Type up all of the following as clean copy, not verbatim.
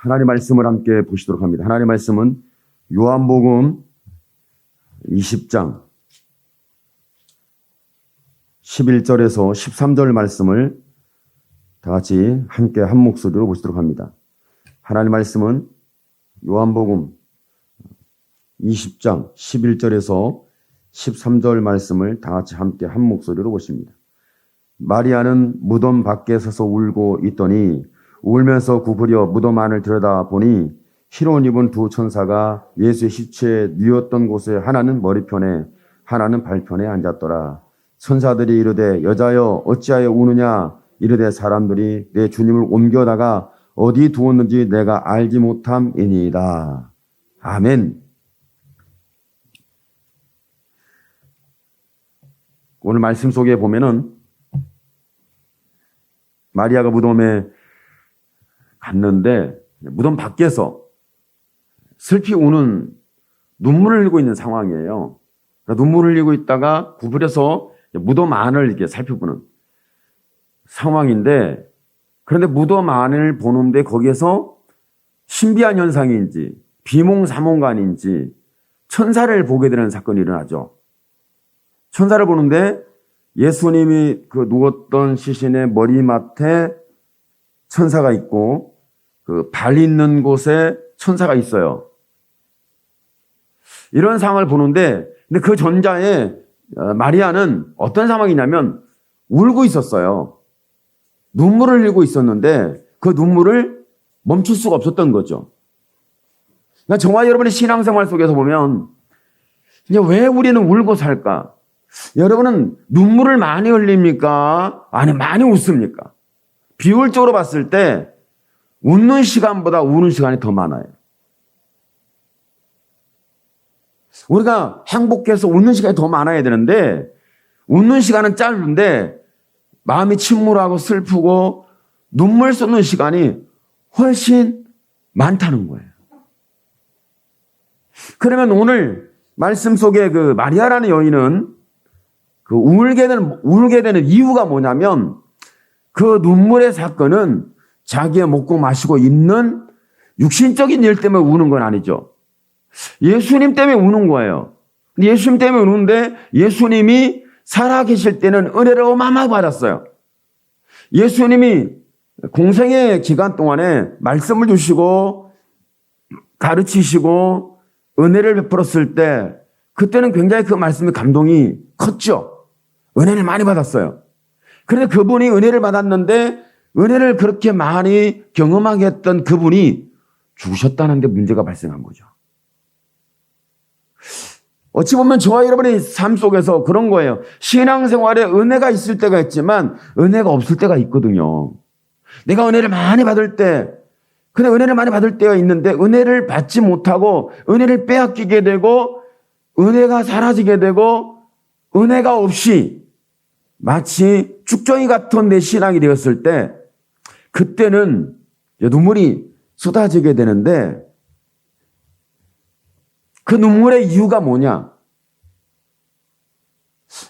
하나님의 말씀을 함께 보시도록 합니다. 하나님의 말씀은 요한복음 20장 11절에서 13절 말씀을 다 같이 함께 한 목소리로 보시도록 합니다. 하나님의 말씀은 요한복음 20장 11절에서 13절 말씀을 다 같이 함께 한 목소리로 보십니다. 마리아는 무덤 밖에 서서 울고 있더니 울면서 구부려 무덤 안을 들여다보니 흰 옷 입은 두 천사가 예수의 시체에 누웠던 곳에 하나는 머리편에 하나는 발편에 앉았더라. 천사들이 이르되 여자여 어찌하여 우느냐 이르되 사람들이 내 주님을 옮겨다가 어디 두었는지 내가 알지 못함이니이다. 아멘. 오늘 말씀 속에 보면은 마리아가 무덤에 갔는데 무덤 밖에서 슬피 우는 눈물을 흘리고 있는 상황이에요. 눈물을 흘리고 있다가 구부려서 무덤 안을 이렇게 살펴보는 상황인데, 그런데 무덤 안을 보는데 거기에서 신비한 현상인지 비몽사몽간인지 천사를 보게 되는 사건이 일어나죠. 천사를 보는데 예수님이 그 누웠던 시신의 머리맡에 천사가 있고 그 발 있는 곳에 천사가 있어요. 이런 상황을 보는데, 근데 그 전자에 마리아는 어떤 상황이냐면 울고 있었어요. 눈물을 흘리고 있었는데 그 눈물을 멈출 수가 없었던 거죠. 그러니까 저와 여러분의 신앙생활 속에서 보면 이제 왜 우리는 울고 살까? 여러분은 눈물을 많이 흘립니까? 아니, 많이 웃습니까? 비율적으로 봤을 때 웃는 시간보다 우는 시간이 더 많아요. 우리가 행복해서 웃는 시간이 더 많아야 되는데 웃는 시간은 짧은데 마음이 침울하고 슬프고 눈물 쏟는 시간이 훨씬 많다는 거예요. 그러면 오늘 말씀 속에 그 마리아라는 여인은 그 울게 되는 이유가 뭐냐면 그 눈물의 사건은 자기의 먹고 마시고 있는 육신적인 일 때문에 우는 건 아니죠. 예수님 때문에 우는 거예요. 예수님 때문에 우는데 예수님이 살아계실 때는 은혜를 어마어마하게 받았어요. 예수님이 공생의 기간 동안에 말씀을 주시고 가르치시고 은혜를 베풀었을 때 그때는 굉장히 그 말씀의 감동이 컸죠. 은혜를 많이 받았어요. 그런데 그분이 은혜를 받았는데 은혜를 그렇게 많이 경험하게 했던 그분이 죽으셨다는 데 문제가 발생한 거죠. 어찌 보면 저와 여러분의 삶 속에서 그런 거예요. 신앙생활에 은혜가 있을 때가 있지만 은혜가 없을 때가 있거든요. 내가 은혜를 많이 받을 때, 근데 은혜를 많이 받을 때가 있는데 은혜를 받지 못하고 은혜를 빼앗기게 되고 은혜가 사라지게 되고 은혜가 없이 마치 죽정이 같은 내 신앙이 되었을 때 그때는 눈물이 쏟아지게 되는데 그 눈물의 이유가 뭐냐?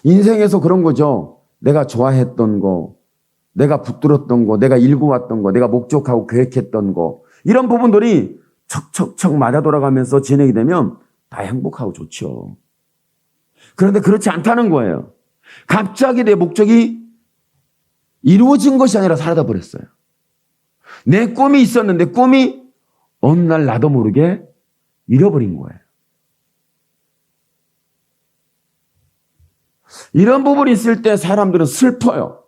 인생에서 그런 거죠. 내가 좋아했던 거, 내가 붙들었던 거, 내가 일구왔던 거, 내가 목적하고 계획했던 거, 이런 부분들이 척척척 맞아 돌아가면서 진행이 되면 다 행복하고 좋죠. 그런데 그렇지 않다는 거예요. 갑자기 내 목적이 이루어진 것이 아니라 사라져 버렸어요. 내 꿈이 있었는데 꿈이 어느 날 나도 모르게 잃어버린 거예요. 이런 부분이 있을 때 사람들은 슬퍼요.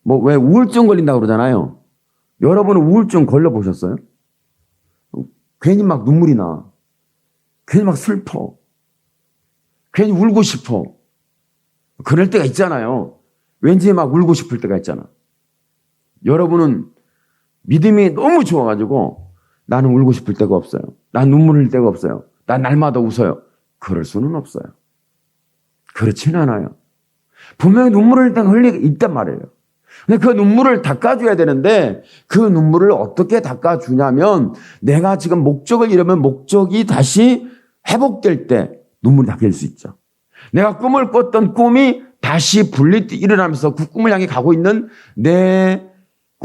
왜 우울증 걸린다고 그러잖아요. 여러분은 우울증 걸려보셨어요? 괜히 막 눈물이 나. 괜히 막 슬퍼. 괜히 울고 싶어. 그럴 때가 있잖아요. 왠지 막 울고 싶을 때가 있잖아. 여러분은 믿음이 너무 좋아가지고 나는 울고 싶을 때가 없어요. 난 눈물 흘릴 때가 없어요. 난 날마다 웃어요. 그럴 수는 없어요. 그렇지는 않아요. 분명히 눈물을 흘릴 때가 있단 말이에요. 근데 그 눈물을 닦아줘야 되는데 그 눈물을 어떻게 닦아주냐면 내가 지금 목적을 잃으면 목적이 다시 회복될 때 눈물이 닦일 수 있죠. 내가 꿈을 꿨던 꿈이 다시 일어나면서 그 꿈을 향해 가고 있는 내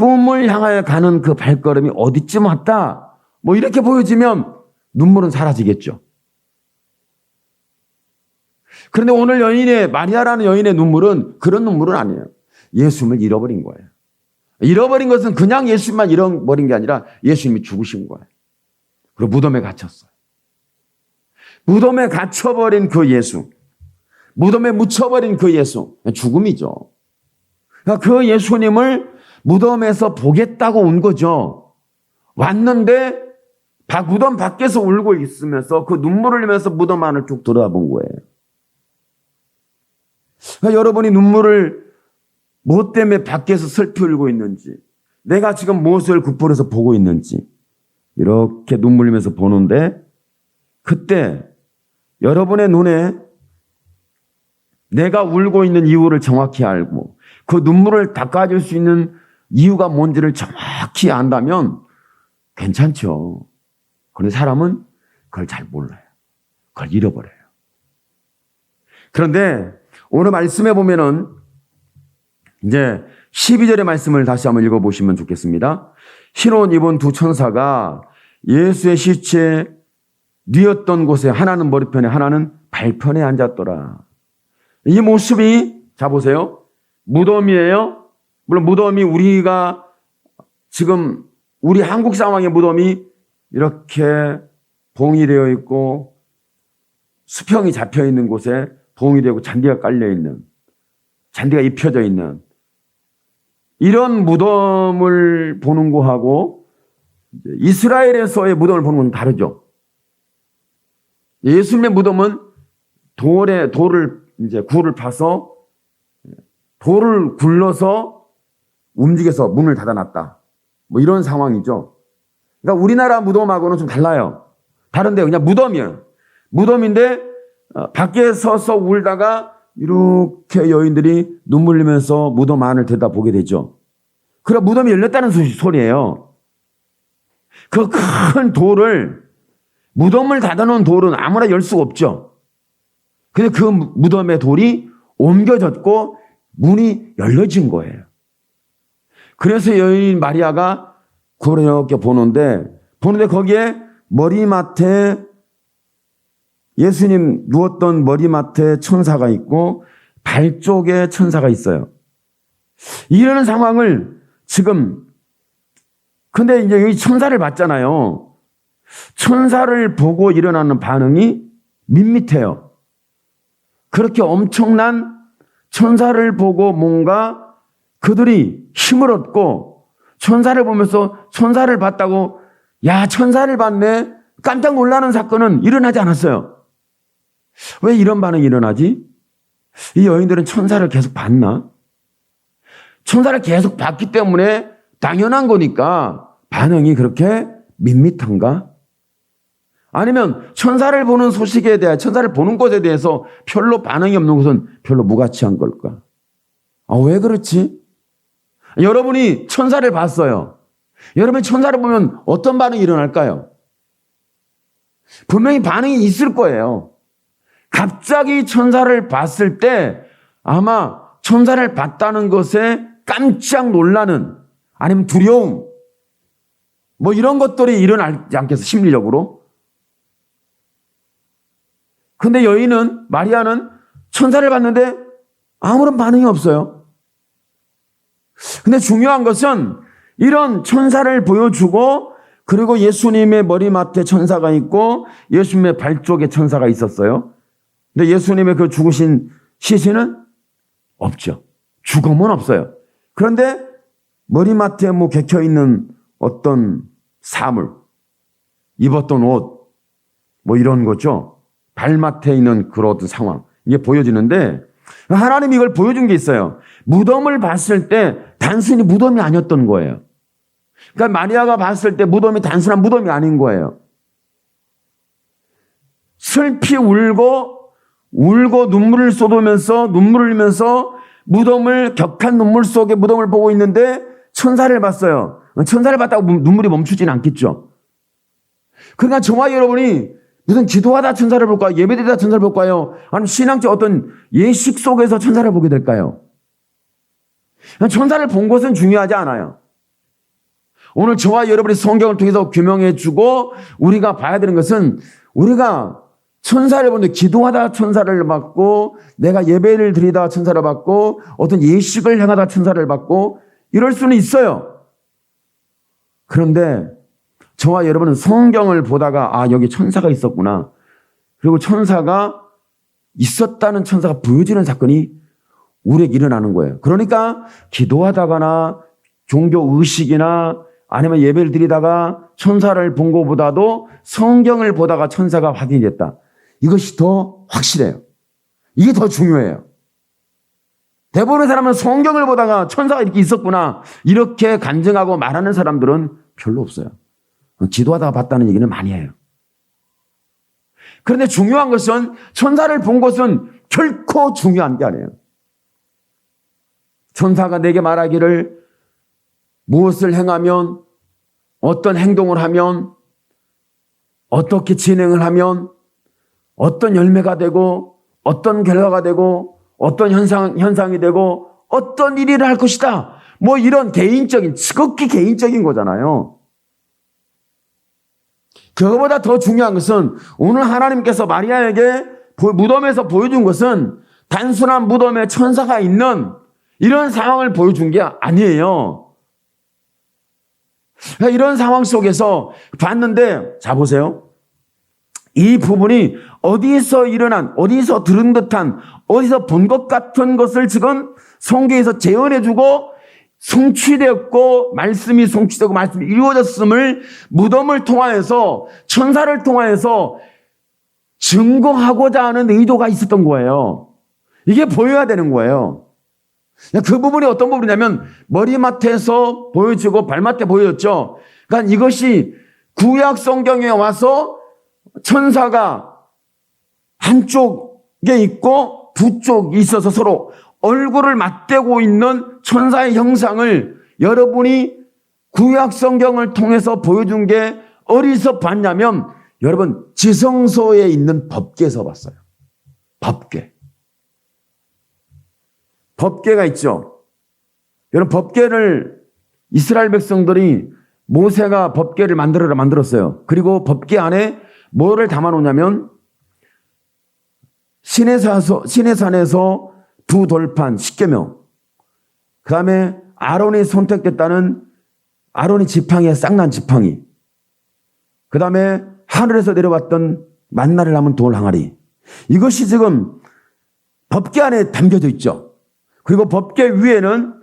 꿈을 향하여 가는 그 발걸음이 어디쯤 왔다. 뭐 이렇게 보여지면 눈물은 사라지겠죠. 그런데 오늘 마리아라는 여인의 눈물은 그런 눈물은 아니에요. 예수님을 잃어버린 거예요. 잃어버린 것은 그냥 예수님만 잃어버린 게 아니라 예수님이 죽으신 거예요. 그리고 무덤에 갇혔어요. 무덤에 갇혀버린 그 예수. 무덤에 묻혀버린 그 예수. 죽음이죠. 그러니까 그 예수님을 무덤에서 보겠다고 온 거죠. 왔는데 무덤 밖에서 울고 있으면서 그 눈물을 흘리면서 무덤 안을 쭉 들여다본 거예요. 그러니까 여러분이 눈물을 무엇 때문에 밖에서 슬피 울고 있는지, 내가 지금 무엇을 국보에서 보고 있는지 이렇게 눈물 흘리면서 보는데, 그때 여러분의 눈에 내가 울고 있는 이유를 정확히 알고 그 눈물을 닦아줄 수 있는 이유가 뭔지를 정확히 안다면 괜찮죠. 그런데 사람은 그걸 잘 몰라요. 그걸 잃어버려요. 그런데 오늘 말씀에 보면은 이제 12절의 말씀을 다시 한번 읽어보시면 좋겠습니다. 흰 옷 입은 두 천사가 예수의 시체 뉘었던 곳에 하나는 머리편에 하나는 발편에 앉았더라. 이 모습이, 자 보세요. 무덤이에요. 물론 무덤이 우리가 지금 우리 한국 상황의 무덤이 이렇게 봉이 되어 있고 수평이 잡혀 있는 곳에 봉이 되고 잔디가 깔려 있는, 잔디가 입혀져 있는 이런 무덤을 보는 거하고 이스라엘에서의 무덤을 보는 건 다르죠. 예수님의 무덤은 돌을 이제 굴을 파서 돌을 굴러서 움직여서 문을 닫아놨다. 뭐 이런 상황이죠. 그러니까 우리나라 무덤하고는 좀 달라요. 다른데 그냥 무덤이에요. 무덤인데 밖에 서서 울다가 이렇게 여인들이 눈물 흘리면서 무덤 안을 들여다보게 되죠. 그래 무덤이 열렸다는 소리예요. 그 큰 돌을, 무덤을 닫아놓은 돌은 아무나 열 수가 없죠. 근데 그 무덤의 돌이 옮겨졌고 문이 열려진 거예요. 그래서 여인 마리아가 그렇게 보는데 거기에 머리맡에 예수님 누웠던 머리맡에 천사가 있고 발 쪽에 천사가 있어요. 이러는 상황을 지금, 근데 이제 여기 천사를 봤잖아요. 천사를 보고 일어나는 반응이 밋밋해요. 그렇게 엄청난 천사를 보고 뭔가 그들이 힘을 얻고 천사를 보면서 천사를 봤다고, 야, 천사를 봤네, 깜짝 놀라는 사건은 일어나지 않았어요. 왜 이런 반응이 일어나지? 이 여인들은 천사를 계속 봤나? 천사를 계속 봤기 때문에 당연한 거니까 반응이 그렇게 밋밋한가? 아니면 천사를 보는 소식에 대해, 천사를 보는 것에 대해서 별로 반응이 없는 것은 별로 무가치한 걸까? 왜 그렇지? 여러분이 천사를 봤어요. 여러분이 천사를 보면 어떤 반응이 일어날까요? 분명히 반응이 있을 거예요. 갑자기 천사를 봤을 때 아마 천사를 봤다는 것에 깜짝 놀라는, 아니면 두려움, 뭐 이런 것들이 일어나지 않겠어, 심리적으로. 근데 여인은, 마리아는 천사를 봤는데 아무런 반응이 없어요. 근데 중요한 것은 이런 천사를 보여주고, 그리고 예수님의 머리맡에 천사가 있고 예수님의 발 쪽에 천사가 있었어요. 근데 예수님의 그 죽으신 시신은 없죠. 죽음은 없어요. 그런데 머리맡에 뭐 개켜있는 어떤 사물, 입었던 옷, 뭐 이런 거죠. 발맡에 있는 그런 상황, 이게 보여지는데, 하나님이 이걸 보여준 게 있어요. 무덤을 봤을 때 단순히 무덤이 아니었던 거예요. 그러니까 마리아가 봤을 때 무덤이 단순한 무덤이 아닌 거예요. 슬피 울고 눈물을 쏟으면서, 눈물을 흘리면서 무덤을, 격한 눈물 속에 무덤을 보고 있는데 천사를 봤어요. 천사를 봤다고 눈물이 멈추지는 않겠죠. 그러니까 저와 여러분이 무슨 기도하다 천사를 볼까요? 예배드리다 천사를 볼까요? 아니면 신앙적 어떤 예식 속에서 천사를 보게 될까요? 천사를 본 것은 중요하지 않아요. 오늘 저와 여러분이 성경을 통해서 규명해 주고 우리가 봐야 되는 것은 우리가 천사를 보는데 기도하다 천사를 받고 내가 예배를 드리다 천사를 받고 어떤 예식을 행하다 천사를 받고 이럴 수는 있어요. 그런데 저와 여러분은 성경을 보다가 아 여기 천사가 있었구나. 그리고 천사가 있었다는 천사가 보여지는 사건이 우리에게 일어나는 거예요. 그러니까 기도하다거나 종교 의식이나 아니면 예배를 드리다가 천사를 본 것보다도 성경을 보다가 천사가 확인이 됐다. 이것이 더 확실해요. 이게 더 중요해요. 대부분의 사람은 성경을 보다가 천사가 이렇게 있었구나 이렇게 간증하고 말하는 사람들은 별로 없어요. 기도하다가 봤다는 얘기는 많이 해요. 그런데 중요한 것은 천사를 본 것은 결코 중요한 게 아니에요. 천사가 내게 말하기를 무엇을 행하면 어떤 행동을 하면 어떻게 진행을 하면 어떤 열매가 되고 어떤 결과가 되고 어떤 현상이 되고 어떤 일을 할 것이다. 뭐 이런 개인적인 지극히 개인적인 거잖아요. 그거보다 더 중요한 것은 오늘 하나님께서 마리아에게 무덤에서 보여준 것은 단순한 무덤에 천사가 있는 이런 상황을 보여준 게 아니에요. 이런 상황 속에서 봤는데 자 보세요. 이 부분이 어디서 일어난 어디서 들은 듯한 어디서 본 것 같은 것을 지금 성경에서 재현해주고 성취되었고 말씀이 성취되고 말씀이 이루어졌음을 무덤을 통하여서 천사를 통하여서 증거하고자 하는 의도가 있었던 거예요. 이게 보여야 되는 거예요. 그 부분이 어떤 부분이냐면 머리맡에서 보여지고 발맡에 보여졌죠. 그러니까 이것이 구약 성경에 와서 천사가 한쪽에 있고 두 쪽이 있어서 서로 얼굴을 맞대고 있는 천사의 형상을 여러분이 구약 성경을 통해서 보여준 게 어디서 봤냐면 여러분 지성소에 있는 법궤에서 봤어요. 법궤. 법궤가 있죠. 여러분 법궤를 이스라엘 백성들이 모세가 법궤를 만들었어요. 그리고 법궤 안에 뭐를 담아놓냐면 시내산에서 두 돌판 10계명 그 다음에 아론이 선택됐다는 아론이 지팡이에 쌍난 지팡이 그 다음에 하늘에서 내려왔던 만나를 남은 돌 항아리 이것이 지금 법궤 안에 담겨져 있죠. 그리고 법궤 위에는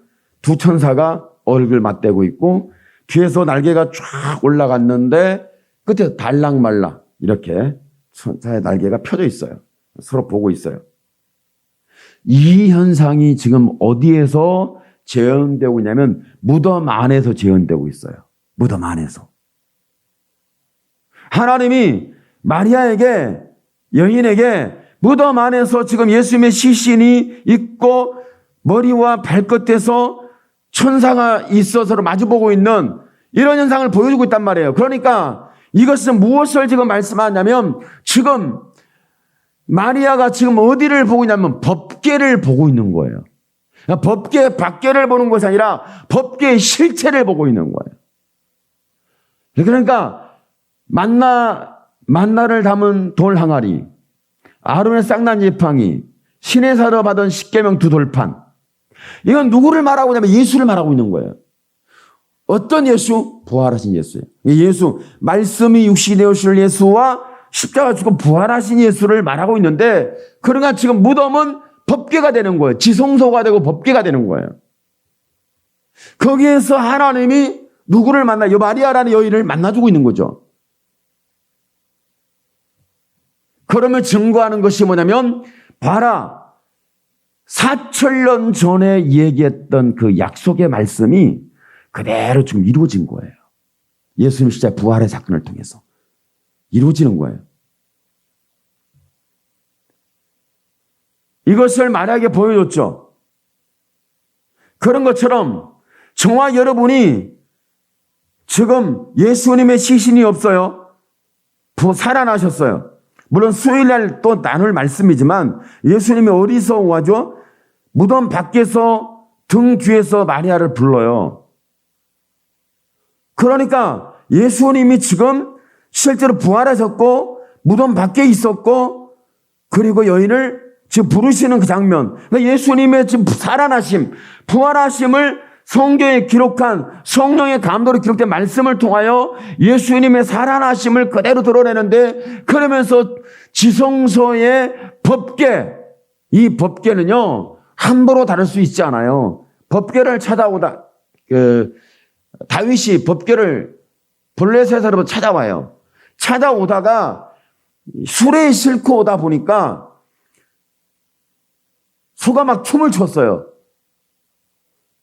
두 천사가 얼굴 맞대고 있고 뒤에서 날개가 쫙 올라갔는데 끝에 달랑말랑 이렇게 천사의 날개가 펴져 있어요. 서로 보고 있어요. 이 현상이 지금 어디에서 재현되고 있냐면 무덤 안에서 재현되고 있어요. 무덤 안에서. 하나님이 마리아에게 여인에게 무덤 안에서 지금 예수님의 시신이 있고 머리와 발끝에서 천사가 있어서 마주보고 있는 이런 현상을 보여주고 있단 말이에요. 그러니까 이것은 무엇을 지금 말씀하냐면 지금 마리아가 지금 어디를 보고 있냐면 법궤를 보고 있는 거예요. 법궤 밖에를 보는 것이 아니라 법궤의 실체를 보고 있는 거예요. 그러니까 만나를 담은 돌 항아리, 아론의 쌍난 지팡이, 시내사로 받은 10계명 두 돌판. 이건 누구를 말하고 있냐면 예수를 말하고 있는 거예요. 어떤 예수? 부활하신 예수예요. 예수, 말씀이 육신이 되어질 예수와 십자가 죽고 부활하신 예수를 말하고 있는데 그러니까 지금 무덤은 법궤가 되는 거예요. 지성소가 되고 법궤가 되는 거예요. 거기에서 하나님이 누구를 만나요? 마리아라는 여인을 만나주고 있는 거죠. 그러면 증거하는 것이 뭐냐면 봐라. 4,000년 전에 얘기했던 그 약속의 말씀이 그대로 지금 이루어진 거예요. 예수님 십자가 부활의 사건을 통해서. 이루어지는 거예요. 이것을 마리아에게 보여줬죠. 그런 것처럼 저와 여러분이 지금 예수님의 시신이 없어요. 살아나셨어요. 물론 수요일날 또 나눌 말씀이지만 예수님이 어디서 와죠? 무덤 밖에서 등 뒤에서 마리아를 불러요. 그러니까 예수님이 지금 실제로 부활하셨고 무덤 밖에 있었고 그리고 여인을 지금 부르시는 그 장면, 그러니까 예수님의 지금 살아나심, 부활하심을 성경에 기록한 성령의 감동으로 기록된 말씀을 통하여 예수님의 살아나심을 그대로 드러내는데, 그러면서 지성소의 법궤, 이 법궤는요 함부로 다룰 수 있지 않아요. 법궤를 찾아오다 다윗이 법궤를 블레셋으로 찾아와요. 찾아오다가 수레에 싣고 오다 보니까 소가 막 춤을 췄어요.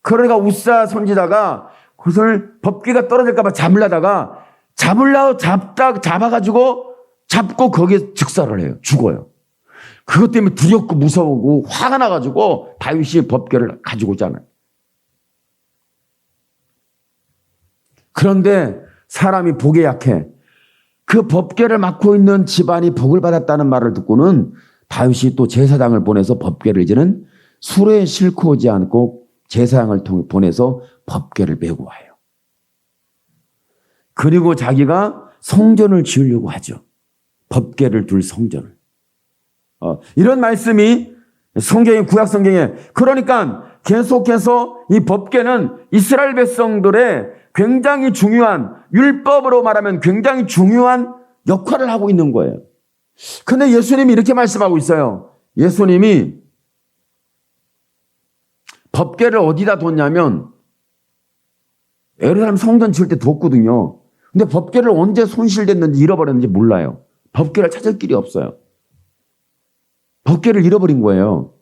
그러니까 우사 선지자가 그것을 법궤가 떨어질까봐 잡으려다가 잡고 거기에 즉사를 해요. 죽어요. 그것 때문에 두렵고 무서우고 화가 나가지고 다윗이 법궤를 가지고 오잖아요. 그런데 사람이 복에 약해. 그 법궤를 맡고 있는 집안이 복을 받았다는 말을 듣고는 다윗이 또 제사장을 보내서 법궤를 이제는 수레에 싣고 오지 않고 제사장을 보내서 법궤를 메고 와요. 그리고 자기가 성전을 지으려고 하죠. 법궤를 둘 성전을. 이런 말씀이 성경의 구약 성경에, 그러니까 계속해서 이 법궤는 이스라엘 백성들의 굉장히 중요한, 율법으로 말하면 굉장히 중요한 역할을 하고 있는 거예요. 근데 예수님이 이렇게 말씀하고 있어요. 예수님이 법궤를 어디다 뒀냐면 예루살렘 성전 지을 때 뒀거든요. 근데 법궤를 언제 손실됐는지 잃어버렸는지 몰라요. 법궤를 찾을 길이 없어요. 법궤를 잃어버린 거예요.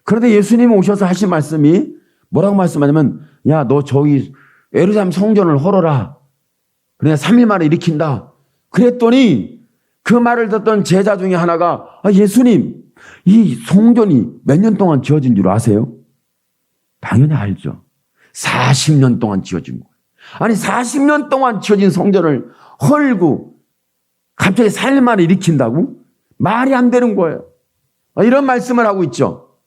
그런데 예수님이 오셔서 하신 말씀이 뭐라고 말씀하냐면, 야, 너 저기 예루살렘 성전을 헐어라. 그냥 3일 만에 일으킨다. 그랬더니 그 말을 듣던 제자 중에 하나가, 예수님, 이 성전이 몇 년 동안 지어진 줄 아세요? 당연히 알죠. 40년 동안 지어진 거예요. 아니 40년 동안 지어진 성전을 헐고 갑자기 4일 만에 일으킨다고? 말이 안 되는 거예요. 이런 말씀을 하고 있죠.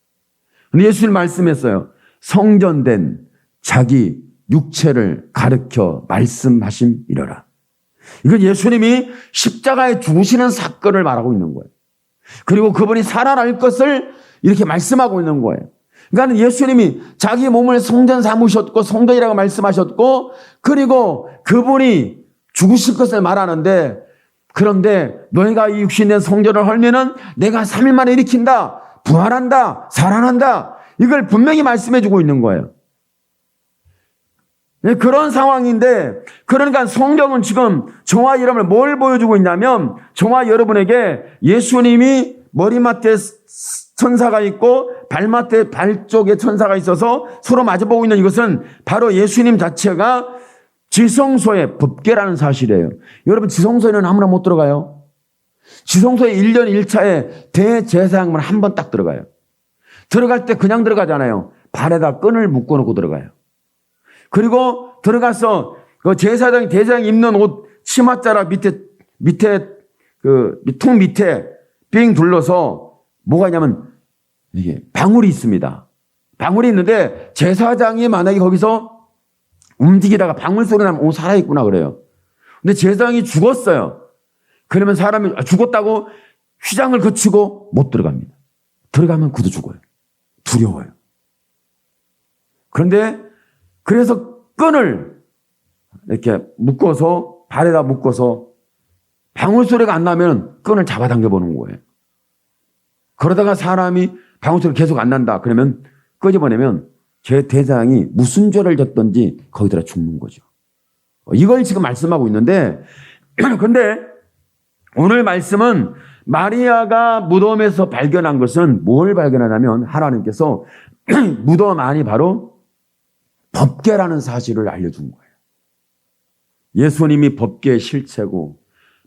근데 예수님 말씀했어요. 성전된 자기 육체를 가르쳐 말씀하심이러라. 이건 예수님이 십자가에 죽으시는 사건을 말하고 있는 거예요. 그리고 그분이 살아날 것을 이렇게 말씀하고 있는 거예요. 그러니까 예수님이 자기 몸을 성전 삼으셨고 성전이라고 말씀하셨고, 그리고 그분이 죽으실 것을 말하는데, 그런데 너희가 이 육신된 성전을 헐면은 내가 3일 만에 일으킨다, 부활한다, 살아난다, 이걸 분명히 말씀해 주고 있는 거예요. 그런 상황인데, 그러니까 성경은 지금 저와 여러분을 뭘 보여주고 있냐면, 저와 여러분에게 예수님이 머리맡에 천사가 있고 발밑에 발 쪽에 천사가 있어서 서로 마주보고 있는 이것은 바로 예수님 자체가 지성소의 법궤라는 사실이에요. 여러분, 지성소에는 아무나 못 들어가요. 지성소에 1년 1차에 대제사장만 한 번 딱 들어가요. 들어갈 때 그냥 들어가잖아요. 발에다 끈을 묶어놓고 들어가요. 그리고 들어가서 그 대제사장이 입는 옷 치맛자락 밑에 통 밑에 빙 둘러서 뭐가 있냐면 이게 방울이 있습니다. 방울이 있는데 제사장이 만약에 거기서 움직이다가 방울 소리 나면 살아있구나 그래요. 근데 제사장이 죽었어요. 그러면 사람이 죽었다고 휘장을 거치고 못 들어갑니다. 들어가면 그도 죽어요. 두려워요. 그런데 그래서 끈을 이렇게 묶어서 발에다 묶어서 방울 소리가 안 나면 끈을 잡아당겨 보는 거예요. 그러다가 사람이 방울 소리가 계속 안 난다 그러면 끄집어내면 제 대장이 무슨 죄를 졌던지 거기다가 죽는 거죠. 이걸 지금 말씀하고 있는데, 그런데 오늘 말씀은 마리아가 무덤에서 발견한 것은 뭘 발견하냐면, 하나님께서 무덤 안이 바로 법궤라는 사실을 알려준 거예요. 예수님이 법궤의 실체고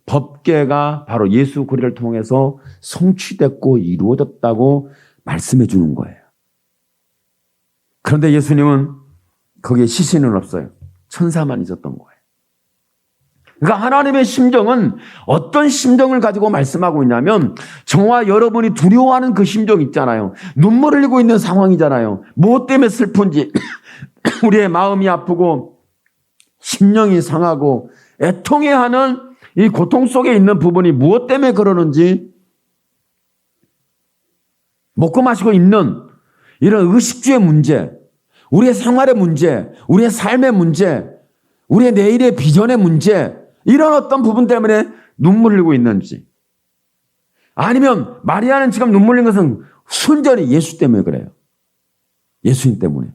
법궤가 바로 예수 그리스도를 통해서 성취됐고 이루어졌다고 말씀해 주는 거예요. 그런데 예수님은 거기에 시신은 없어요. 천사만 있었던 거예요. 그러니까 하나님의 심정은 어떤 심정을 가지고 말씀하고 있냐면, 저와 여러분이 두려워하는 그 심정 있잖아요. 눈물 흘리고 있는 상황이잖아요. 무엇 때문에 슬픈지, 우리의 마음이 아프고 심령이 상하고 애통해하는 이 고통 속에 있는 부분이 무엇 때문에 그러는지, 먹고 마시고 있는 이런 의식주의 문제, 우리의 생활의 문제, 우리의 삶의 문제, 우리의 내일의 비전의 문제, 이런 어떤 부분 때문에 눈물 흘리고 있는지, 아니면 마리아는 지금 눈물 흘린 것은 순전히 예수 때문에 그래요. 예수님 때문에.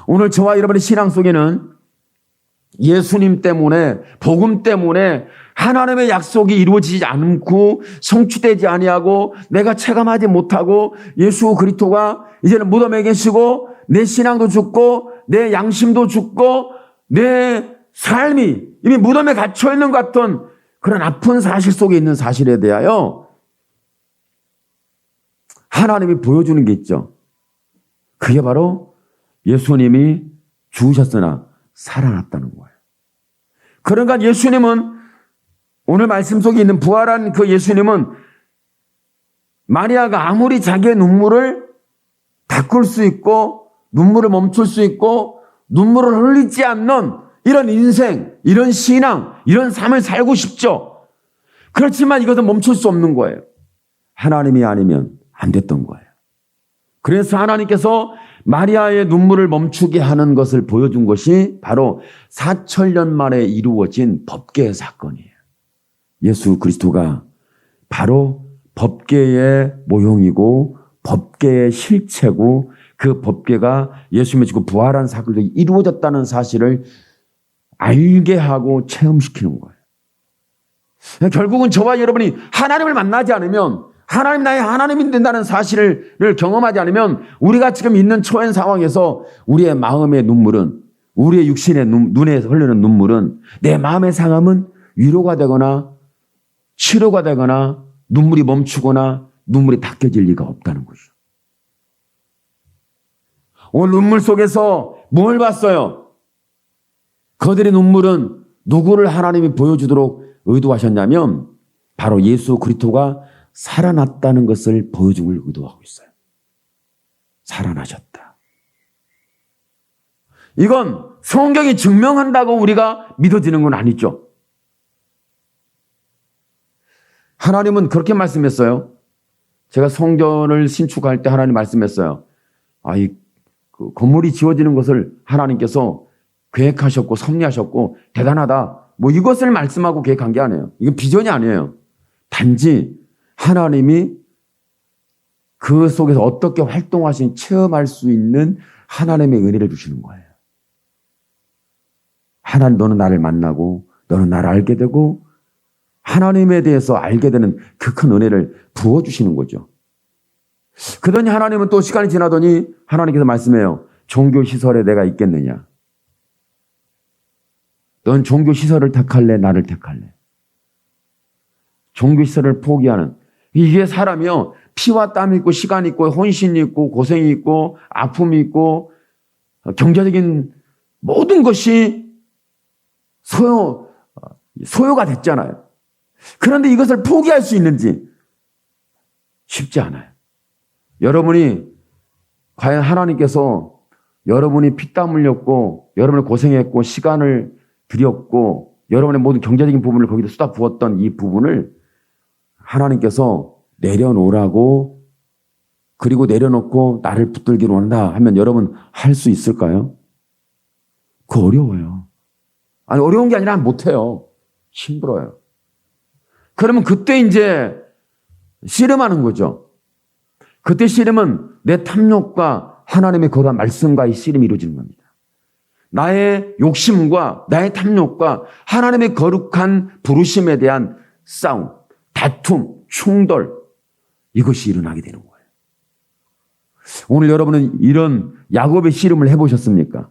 오늘 저와 여러분의 신앙 속에는 예수님 때문에, 복음 때문에 하나님의 약속이 이루어지지 않고 성취되지 아니하고 내가 체감하지 못하고 예수 그리스도가 이제는 무덤에 계시고 내 신앙도 죽고 내 양심도 죽고 내 삶이 이미 무덤에 갇혀 있는 것 같은 그런 아픈 사실 속에 있는 사실에 대하여 하나님이 보여주는 게 있죠. 그게 바로 예수님이 죽으셨으나 살아났다는 거예요. 그러니까 예수님은, 오늘 말씀 속에 있는 부활한 그 예수님은 마리아가 아무리 자기의 눈물을 닦을 수 있고 눈물을 멈출 수 있고 눈물을 흘리지 않는 이런 인생, 이런 신앙, 이런 삶을 살고 싶죠. 그렇지만 이것은 멈출 수 없는 거예요. 하나님이 아니면 안 됐던 거예요. 그래서 하나님께서 마리아의 눈물을 멈추게 하는 것을 보여준 것이 바로 4,000년 만에 이루어진 법궤의 사건이에요. 예수 그리스도가 바로 법궤의 모형이고 법궤의 실체고 그 법궤가 예수님의 지고 부활한 사건이 이루어졌다는 사실을 알게 하고 체험시키는 거예요. 결국은 저와 여러분이 하나님을 만나지 않으면, 하나님 나의 하나님이 된다는 사실을 경험하지 않으면 우리가 지금 있는 처한 상황에서 우리의 마음의 눈물은, 우리의 육신의 눈에 흐르는 눈물은, 내 마음의 상함은 위로가 되거나 치료가 되거나 눈물이 멈추거나 눈물이 닦여질 리가 없다는 거죠. 오늘 눈물 속에서 뭘 봤어요? 그들의 눈물은 누구를 하나님이 보여주도록 의도하셨냐면 바로 예수 그리스도가 살아났다는 것을 보여주길 의도하고 있어요. 살아나셨다. 이건 성경이 증명한다고 우리가 믿어지는 건 아니죠. 하나님은 그렇게 말씀했어요. 제가 성전을 신축할 때 하나님 말씀했어요. 그 건물이 지어지는 것을 하나님께서 계획하셨고 섭리하셨고 대단하다. 뭐 이것을 말씀하고 계획한 게 아니에요. 이건 비전이 아니에요. 단지 하나님이 그 속에서 어떻게 활동하신 체험할 수 있는 하나님의 은혜를 주시는 거예요. 하나님, 너는 나를 만나고 너는 나를 알게 되고 하나님에 대해서 알게 되는 그 큰 은혜를 부어주시는 거죠. 그러더니 하나님은 또 시간이 지나더니 하나님께서 말씀해요. 종교시설에 내가 있겠느냐? 넌 종교시설을 택할래? 나를 택할래? 종교시설을 포기하는, 이게 사람이요, 피와 땀이 있고 시간이 있고 혼신이 있고 고생이 있고 아픔이 있고 경제적인 모든 것이 소요가 됐잖아요. 그런데 이것을 포기할 수 있는지 쉽지 않아요. 여러분이 과연 하나님께서 여러분이 피땀 흘렸고 여러분이 고생했고 시간을 들였고 여러분의 모든 경제적인 부분을 거기다 쏟아 부었던 이 부분을 하나님께서 내려놓으라고, 그리고 내려놓고 나를 붙들기로 한다 하면 여러분 할 수 있을까요? 그거 어려워요. 아니, 어려운 게 아니라 못해요. 힘들어요. 그러면 그때 이제 씨름하는 거죠. 그때 씨름은 내 탐욕과 하나님의 거룩한 말씀과의 씨름이 이루어지는 겁니다. 나의 욕심과 나의 탐욕과 하나님의 거룩한 부르심에 대한 싸움, 다툼, 충돌, 이것이 일어나게 되는 거예요. 오늘 여러분은 이런 야곱의 씨름을 해보셨습니까?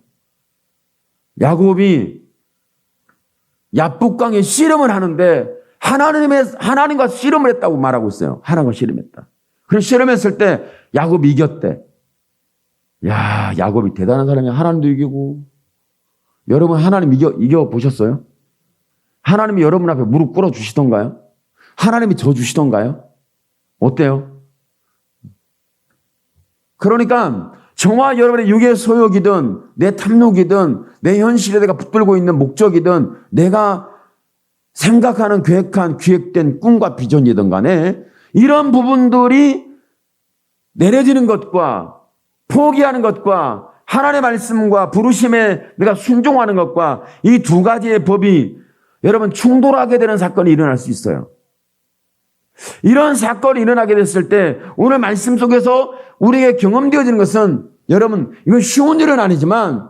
야곱이 야복강에 씨름을 하는데 하나님과 씨름을 했다고 말하고 있어요. 하나님과 씨름했다. 그래서 씨름했을 때 야곱이 이겼대. 야, 야곱이 대단한 사람이야. 하나님도 이기고. 여러분, 하나님 이겨 보셨어요? 하나님이 여러분 앞에 무릎 꿇어 주시던가요? 하나님이 져 주시던가요? 어때요? 그러니까 저와 여러분의 육의 소욕이든 내 탐욕이든 내 현실에 내가 붙들고 있는 목적이든 내가 생각하는 계획한 기획된 꿈과 비전이든 간에 이런 부분들이 내려지는 것과 포기하는 것과 하나님의 말씀과 부르심에 내가 순종하는 것과 이 두 가지의 법이 여러분 충돌하게 되는 사건이 일어날 수 있어요. 이런 사건이 일어나게 됐을 때 오늘 말씀 속에서 우리에게 경험되어지는 것은 여러분 이건 쉬운 일은 아니지만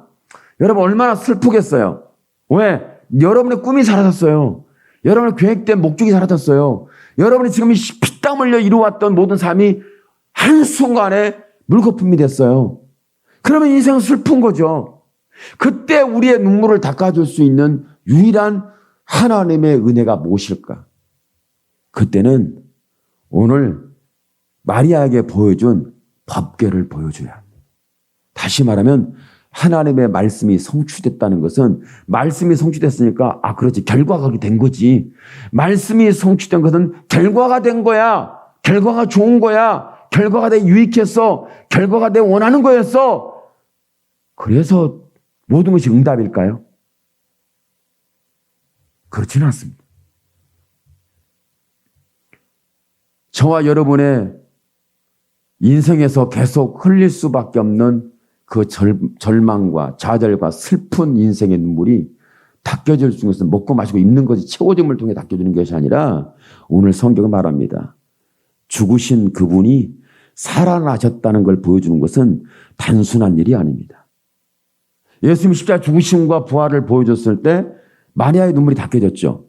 여러분 얼마나 슬프겠어요. 왜? 여러분의 꿈이 사라졌어요. 여러분의 계획된 목적이 사라졌어요. 여러분이 지금 피땀 흘려 이루어왔던 모든 삶이 한순간에 물거품이 됐어요. 그러면 인생은 슬픈 거죠. 그때 우리의 눈물을 닦아줄 수 있는 유일한 하나님의 은혜가 무엇일까? 그때는 오늘 마리아에게 보여준 법궤를 보여줘야 합니다. 다시 말하면 하나님의 말씀이 성취됐다는 것은 말씀이 성취됐으니까 그렇지 결과가 그렇게 된 거지. 말씀이 성취된 것은 결과가 된 거야. 결과가 좋은 거야. 결과가 내 유익했어. 결과가 내 원하는 거였어. 그래서 모든 것이 응답일까요? 그렇지는 않습니다. 저와 여러분의 인생에서 계속 흘릴 수밖에 없는 그 절망과 좌절과 슬픈 인생의 눈물이 닦여질 수 있는 것은 먹고 마시고 입는 것이 채워짐을 통해 닦여지는 것이 아니라 오늘 성경은 말합니다. 죽으신 그분이 살아나셨다는 걸 보여주는 것은 단순한 일이 아닙니다. 예수님 십자가 죽으심과 부활을 보여줬을 때 마리아의 눈물이 닦여졌죠.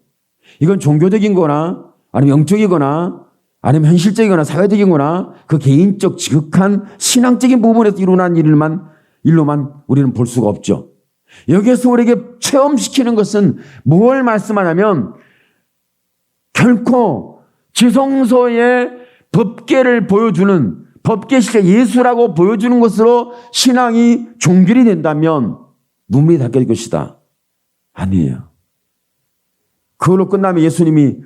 이건 종교적인 거나 아니면 영적이거나 아니면 현실적이거나 사회적이거나 그 개인적 지극한 신앙적인 부분에서 일어난 일로만 우리는 볼 수가 없죠. 여기에서 우리에게 체험시키는 것은 뭘 말씀하냐면 결코 지성소의 법궤를 보여주는 법궤시가 예수라고 보여주는 것으로 신앙이 종결이 된다면 눈물이 닦일 것이다. 아니에요. 그걸로 끝나면 예수님이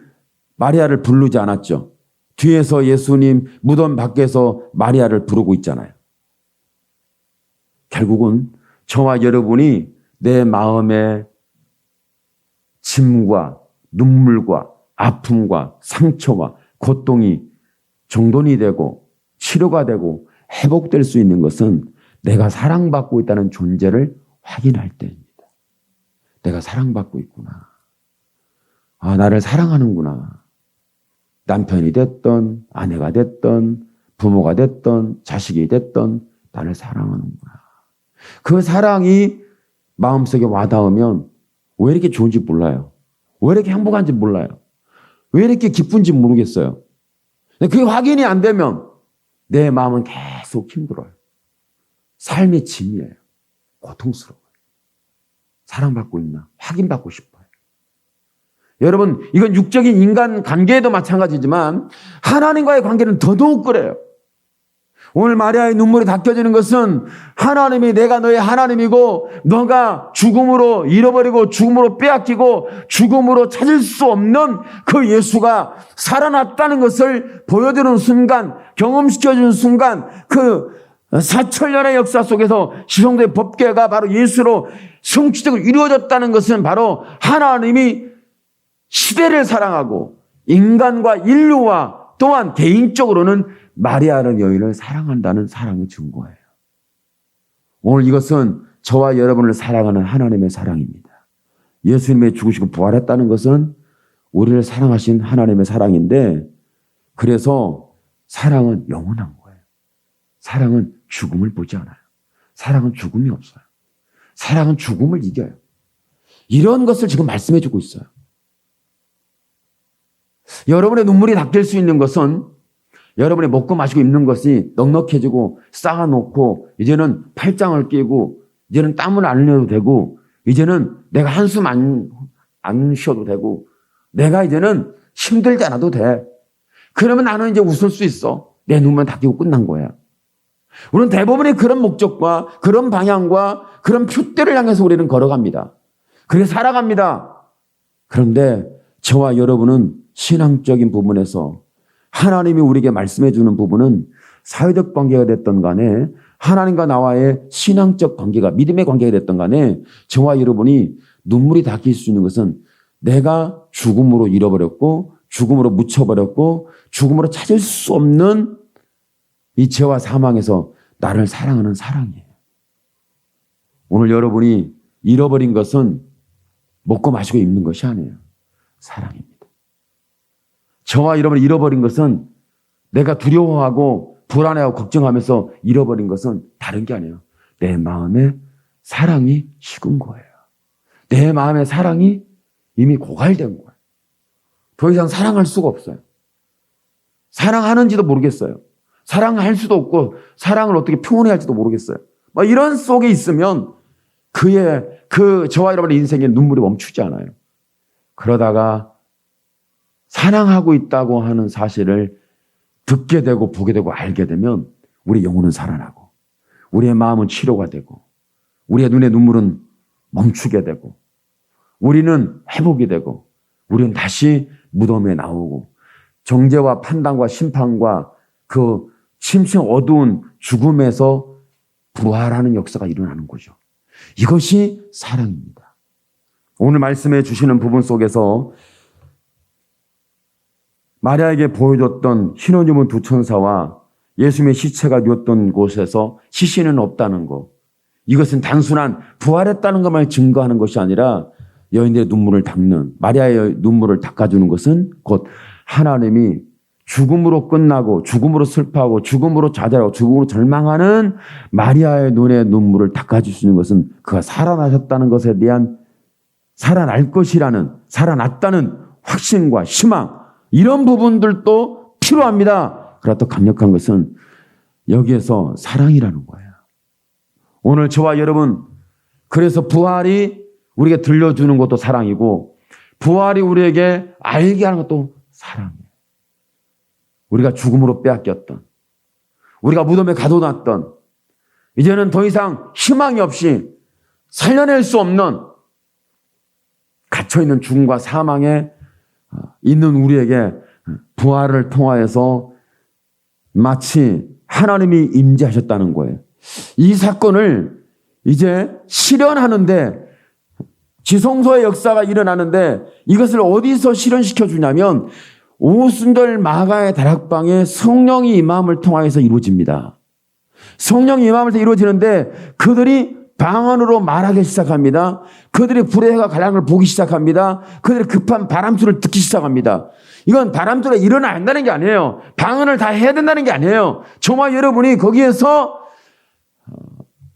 마리아를 부르지 않았죠. 뒤에서 예수님 무덤 밖에서 마리아를 부르고 있잖아요. 결국은 저와 여러분이 내 마음의 짐과 눈물과 아픔과 상처와 고통이 정돈이 되고 치료가 되고 회복될 수 있는 것은 내가 사랑받고 있다는 존재를 확인할 때입니다. 내가 사랑받고 있구나. 나를 사랑하는구나. 남편이 됐던 아내가 됐던 부모가 됐던 자식이 됐던 나를 사랑하는구나. 그 사랑이 마음속에 와닿으면 왜 이렇게 좋은지 몰라요. 왜 이렇게 행복한지 몰라요. 왜 이렇게 기쁜지 모르겠어요. 그게 확인이 안 되면 내 마음은 계속 힘들어요. 삶의 짐이에요. 고통스러워요. 사랑받고 있나? 확인받고 싶어요. 여러분, 이건 육적인 인간 관계에도 마찬가지지만 하나님과의 관계는 더더욱 그래요. 오늘 마리아의 눈물이 닦여지는 것은 하나님이 내가 너의 하나님이고 너가 죽음으로 잃어버리고 죽음으로 빼앗기고 죽음으로 찾을 수 없는 그 예수가 살아났다는 것을 보여주는 순간, 경험시켜주는 순간 그 4천년의 역사 속에서 지성도의 법궤가 바로 예수로 성취적으로 이루어졌다는 것은 바로 하나님이 시대를 사랑하고 인간과 인류와 또한 개인적으로는 마리아라는 여인을 사랑한다는 사랑의 증거예요. 오늘 이것은 저와 여러분을 사랑하는 하나님의 사랑입니다. 예수님의 죽으시고 부활했다는 것은 우리를 사랑하신 하나님의 사랑인데 그래서 사랑은 영원한 거예요. 사랑은 죽음을 보지 않아요. 사랑은 죽음이 없어요. 사랑은 죽음을 이겨요. 이런 것을 지금 말씀해 주고 있어요. 여러분의 눈물이 닦일 수 있는 것은 여러분이 먹고 마시고 입는 것이 넉넉해지고 쌓아놓고 이제는 팔짱을 끼고 이제는 땀을 안 흘려도 되고 이제는 내가 한숨 안 쉬어도 되고 내가 이제는 힘들지 않아도 돼. 그러면 나는 이제 웃을 수 있어. 내 눈만 닦이고 끝난 거야. 우리는 대부분의 그런 목적과 그런 방향과 그런 표대를 향해서 우리는 걸어갑니다. 그래서 살아갑니다. 그런데 저와 여러분은 신앙적인 부분에서 하나님이 우리에게 말씀해 주는 부분은 사회적 관계가 됐던 간에 하나님과 나와의 신앙적 관계가, 믿음의 관계가 됐던 간에 저와 여러분이 눈물이 닦일 수 있는 것은 내가 죽음으로 잃어버렸고 죽음으로 묻혀버렸고 죽음으로 찾을 수 없는 이 죄와 사망에서 나를 사랑하는 사랑이에요. 오늘 여러분이 잃어버린 것은 먹고 마시고 입는 것이 아니에요. 사랑입니다. 저와 여러분이 잃어버린 것은 내가 두려워하고 불안해하고 걱정하면서 잃어버린 것은 다른 게 아니에요. 내 마음에 사랑이 식은 거예요. 내 마음의 사랑이 이미 고갈된 거예요. 더 이상 사랑할 수가 없어요. 사랑하는지도 모르겠어요. 사랑할 수도 없고 사랑을 어떻게 표현해야 할지도 모르겠어요. 이런 속에 있으면 저와 여러분의 인생에 눈물이 멈추지 않아요. 그러다가 사랑하고 있다고 하는 사실을 듣게 되고 보게 되고 알게 되면 우리 영혼은 살아나고 우리의 마음은 치료가 되고 우리의 눈의 눈물은 멈추게 되고 우리는 회복이 되고 우리는 다시 무덤에 나오고 정죄와 판단과 심판과 그 심층 어두운 죽음에서 부활하는 역사가 일어나는 거죠. 이것이 사랑입니다. 오늘 말씀해 주시는 부분 속에서 마리아에게 보여줬던 신혼유문 두 천사와 예수님의 시체가 누웠던 곳에서 시신은 없다는 것. 이것은 단순한 부활했다는 것만 증거하는 것이 아니라 여인들의 눈물을 닦는, 마리아의 눈물을 닦아주는 것은 곧 하나님이 죽음으로 끝나고 죽음으로 슬퍼하고 죽음으로 좌절하고 죽음으로 절망하는 마리아의 눈의 눈물을 닦아주시는 것은 그가 살아나셨다는 것에 대한 살아날 것이라는, 살아났다는 확신과 희망, 이런 부분들도 필요합니다. 그러나 또 강력한 것은 여기에서 사랑이라는 거예요. 오늘 저와 여러분, 그래서 부활이 우리에게 들려주는 것도 사랑이고 부활이 우리에게 알게 하는 것도 사랑이에요. 우리가 죽음으로 빼앗겼던, 우리가 무덤에 가둬놨던, 이제는 더 이상 희망이 없이 살려낼 수 없는 갇혀있는 죽음과 사망에 있는 우리에게 부활을 통하여서 마치 하나님이 임재하셨다는 거예요. 이 사건을 이제 실현하는데 지성소의 역사가 일어나는데 이것을 어디서 실현시켜 주냐면 오순절 마가의 다락방에 성령이 임함을 통하여서 이루어집니다. 성령이 임함을 통해 이루어지는데 그들이 방 안으로 말하기 시작합니다. 그들이 불의 해가 갈라는 걸 보기 시작합니다. 그들이 급한 바람소리를 듣기 시작합니다. 이건 바람소리가 일어나야 한다는 게 아니에요. 방언을 다 해야 된다는 게 아니에요. 저와 여러분이 거기에서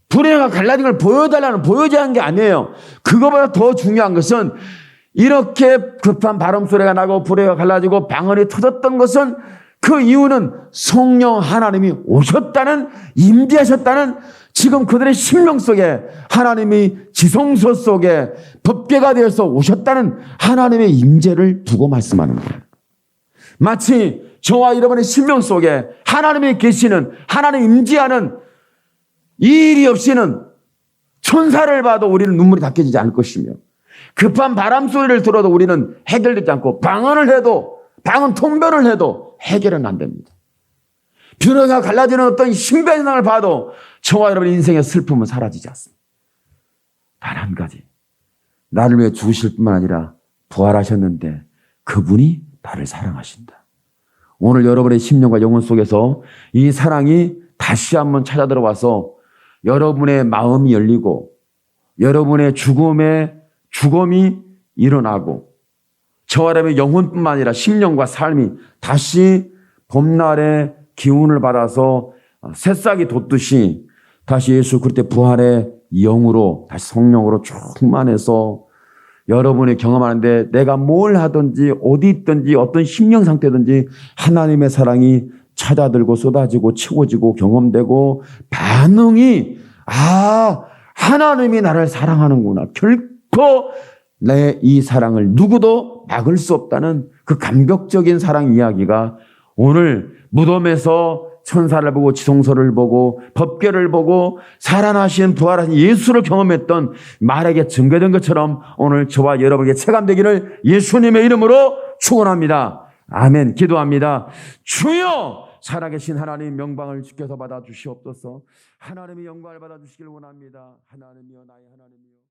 불의 해가 갈라진 걸 보여줘야 하는 게 아니에요. 그거보다 더 중요한 것은 이렇게 급한 바람소리가 나고 불의 해가 갈라지고 방언이 터졌던 것은 그 이유는 성령 하나님이 오셨다는, 임재하셨다는, 지금 그들의 심령 속에 하나님이 지성소 속에 법궤가 되어서 오셨다는 하나님의 임재를 두고 말씀하는 거예요. 마치 저와 여러분의 심령 속에 하나님이 계시는, 하나님 임재하는 이 일이 없이는 천사를 봐도 우리는 눈물이 닦여지지 않을 것이며 급한 바람 소리를 들어도 우리는 해결되지 않고 방언을 해도, 방언 통변을 해도 해결은 안 됩니다. 뷰러가 갈라지는 어떤 신변상을 봐도 저와 여러분의 인생의 슬픔은 사라지지 않습니다. 단 한 가지, 나를 위해 죽으실 뿐만 아니라 부활하셨는데 그분이 나를 사랑하신다. 오늘 여러분의 심령과 영혼 속에서 이 사랑이 다시 한번 찾아 들어와서 여러분의 마음이 열리고 여러분의 죽음이 일어나고 저와 여러분의 영혼뿐만 아니라 심령과 삶이 다시 봄날의 기운을 받아서 새싹이 돋듯이 다시 예수 그리스도의 부활의 영으로 다시 성령으로 충만해서 여러분이 경험하는데 내가 뭘 하든지 어디 있든지 어떤 심령 상태든지 하나님의 사랑이 찾아들고 쏟아지고 채워지고 경험되고 반응이 하나님이 나를 사랑하는구나. 결코 내 이 사랑을 누구도 막을 수 없다는 그 감격적인 사랑 이야기가 오늘 무덤에서 천사를 보고 지성소를 보고 법궤를 보고 살아나신 부활하신 예수를 경험했던 말에게 증거된 것처럼 오늘 저와 여러분에게 체감되기를 예수님의 이름으로 축원합니다. 아멘. 기도합니다. 주여 살아계신 하나님 명방을 주께서 받아 주시옵소서. 하나님의 영광을 받아 주시길 원합니다. 하나님이여 나의 하나님이여.